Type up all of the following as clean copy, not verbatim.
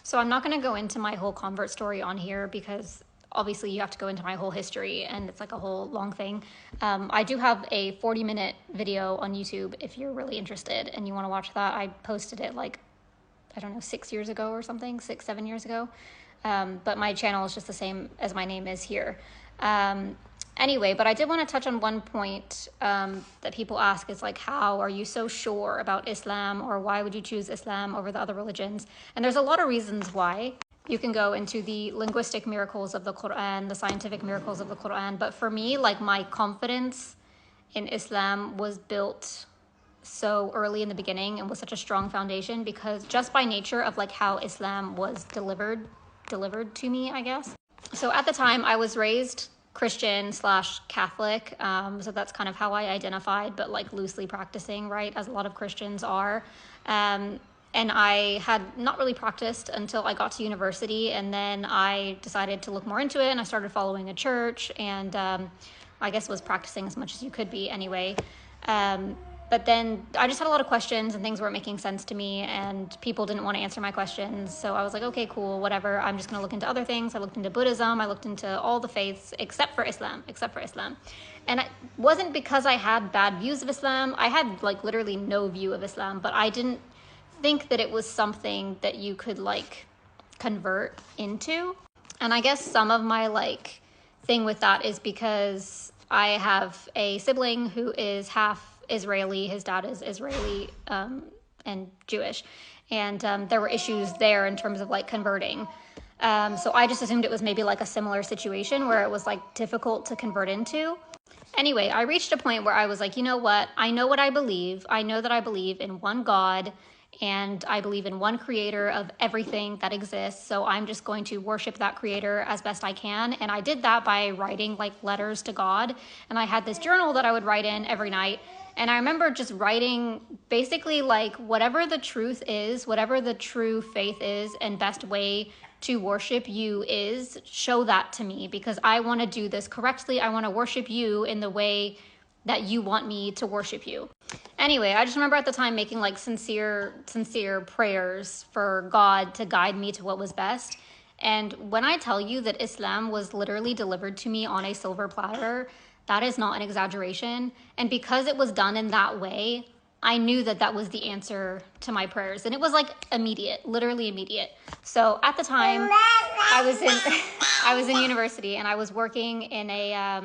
So I'm not going to go into my whole convert story on here because obviously you have to go into my whole history and it's like a whole long thing. I do have a 40-minute video on YouTube if you're really interested and you want to watch that. I posted it like, I don't know, 6 years ago or something, 7 years ago. But my channel is just the same as my name is here. Anyway, but I did want to touch on one point that people ask is like, how are you so sure about Islam, or why would you choose Islam over the other religions? And there's a lot of reasons why. You can go into the linguistic miracles of the Quran, the scientific miracles of the Quran. But for me, like, my confidence in Islam was built so early in the beginning and was such a strong foundation because just by nature of like how Islam was delivered to me, I guess. So at the time I was raised Christian / Catholic. So that's kind of how I identified, but like loosely practicing, right? As a lot of Christians are. And I had not really practiced until I got to university. And then I decided to look more into it and I started following a church and I guess was practicing as much as you could be anyway. But then I just had a lot of questions and things weren't making sense to me and people didn't want to answer my questions. So I was like, okay, cool, whatever. I'm just going to look into other things. I looked into Buddhism. I looked into all the faiths except for Islam. And it wasn't because I had bad views of Islam. I had like literally no view of Islam, but I didn't think that it was something that you could like convert into. And I guess some of my like thing with that is because I have a sibling who is half Israeli. His dad is Israeli and Jewish. And there were issues there in terms of like converting. So I just assumed it was maybe like a similar situation where it was like difficult to convert into. Anyway, I reached a point where I was like, you know what? I know what I believe. I know that I believe in one God and I believe in one creator of everything that exists. So I'm just going to worship that creator as best I can. And I did that by writing like letters to God. And I had this journal that I would write in every night. And I remember just writing basically like whatever the truth is, whatever the true faith is and best way to worship you is, show that to me because I want to do this correctly. I want to worship you in the way that you want me to worship you. Anyway, I just remember at the time making like sincere prayers for God to guide me to what was best. And when I tell you that Islam was literally delivered to me on a silver platter, that is not an exaggeration. And because it was done in that way, I knew that that was the answer to my prayers. And it was like immediate, literally immediate. So at the time I was in university and I was working in a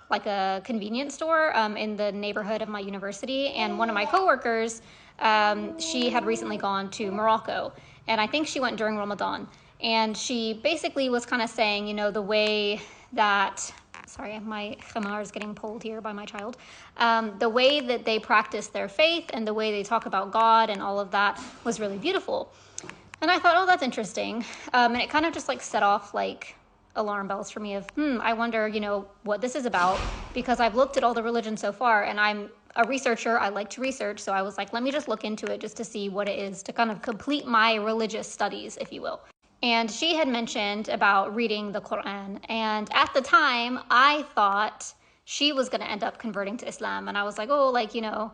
like a convenience store in the neighborhood of my university. And one of my coworkers, she had recently gone to Morocco. And I think she went during Ramadan. And she basically was kind of saying, you know, the way that, sorry, my khamar is getting pulled here by my child. The way that they practice their faith and the way they talk about God and all of that was really beautiful. And I thought, oh, that's interesting. And it kind of just like set off like alarm bells for me of, I wonder, you know, what this is about, because I've looked at all the religions so far and I'm a researcher. I like to research. So I was like, let me just look into it just to see what it is to kind of complete my religious studies, if you will. And she had mentioned about reading the Quran. And at the time, I thought she was going to end up converting to Islam. And I was like, oh, like, you know,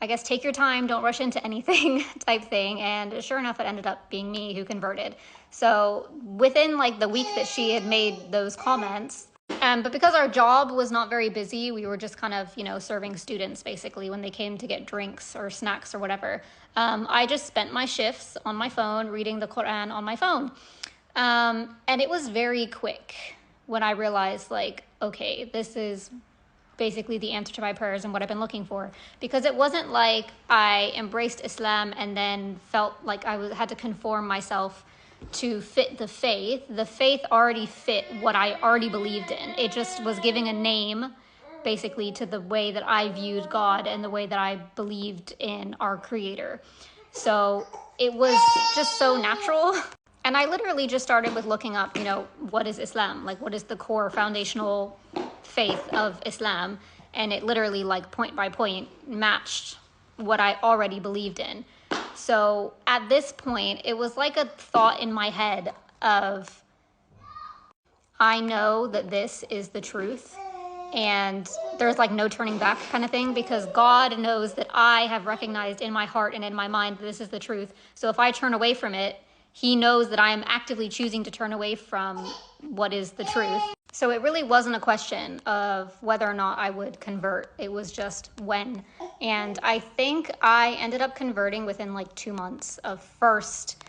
I guess take your time, don't rush into anything type thing. And sure enough, it ended up being me who converted. So within like the week that she had made those comments, but because our job was not very busy, we were just kind of, you know, serving students basically when they came to get drinks or snacks or whatever. I just spent my shifts on my phone, reading the Quran on my phone. And it was very quick when I realized like, okay, this is basically the answer to my prayers and what I've been looking for, because it wasn't like I embraced Islam and then felt like I had to conform myself to fit the faith. The faith already fit what I already believed in. It just was giving a name basically to the way that I viewed God and the way that I believed in our creator. So it was just so natural. And I literally just started with looking up, you know, what is Islam? Like, what is the core foundational faith of Islam? And it literally, like, point by point matched what I already believed in. So at this point, it was like a thought in my head of, I know that this is the truth and there's like no turning back kind of thing, because God knows that I have recognized in my heart and in my mind that this is the truth. So if I turn away from it, he knows that I am actively choosing to turn away from what is the truth. So it really wasn't a question of whether or not I would convert. It was just when. And I think I ended up converting within like 2 months of first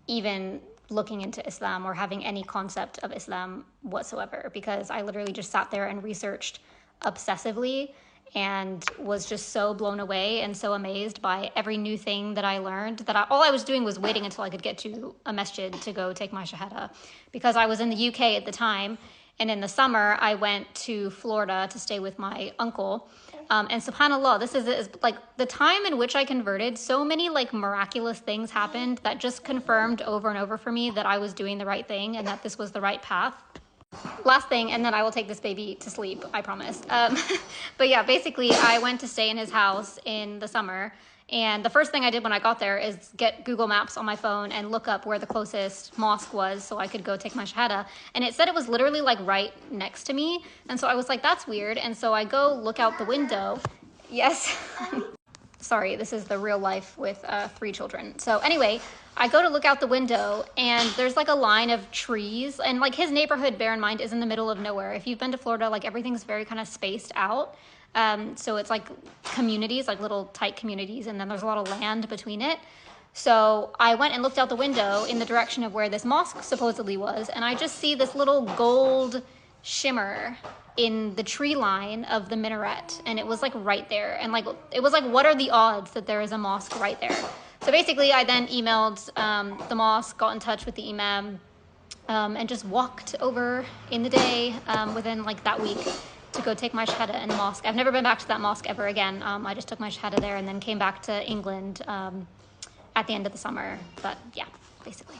even looking into Islam or having any concept of Islam whatsoever, because I literally just sat there and researched obsessively and was just so blown away and so amazed by every new thing that I learned that all I was doing was waiting until I could get to a masjid to go take my shahada, because I was in the UK at the time. And in the summer, I went to Florida to stay with my uncle. And subhanAllah, this is like the time in which I converted. So many like miraculous things happened that just confirmed over and over for me that I was doing the right thing and that this was the right path. Last thing, and then I will take this baby to sleep, I promise. But yeah, basically, I went to stay in his house in the summer. And the first thing I did when I got there is get Google Maps on my phone and look up where the closest mosque was so I could go take my shahada. And it said it was literally like right next to me. And so I was like, that's weird. And so I go look out the window. Yes. Sorry, this is the real life with 3 children. So anyway, I go to look out the window and there's like a line of trees, and like his neighborhood, bear in mind, is in the middle of nowhere. If you've been to Florida, like everything's very kind of spaced out. So it's like communities, like little tight communities, and then there's a lot of land between it. So I went and looked out the window in the direction of where this mosque supposedly was, and I just see this little gold shimmer in the tree line of the minaret, and it was like right there. And like it was like, what are the odds that there is a mosque right there? So basically I then emailed the mosque, got in touch with the imam, and just walked over in the day within like that week to go take my shahada in the mosque. I've never been back to that mosque ever again. I just took my shahada there and then came back to England at the end of the summer. But yeah, basically.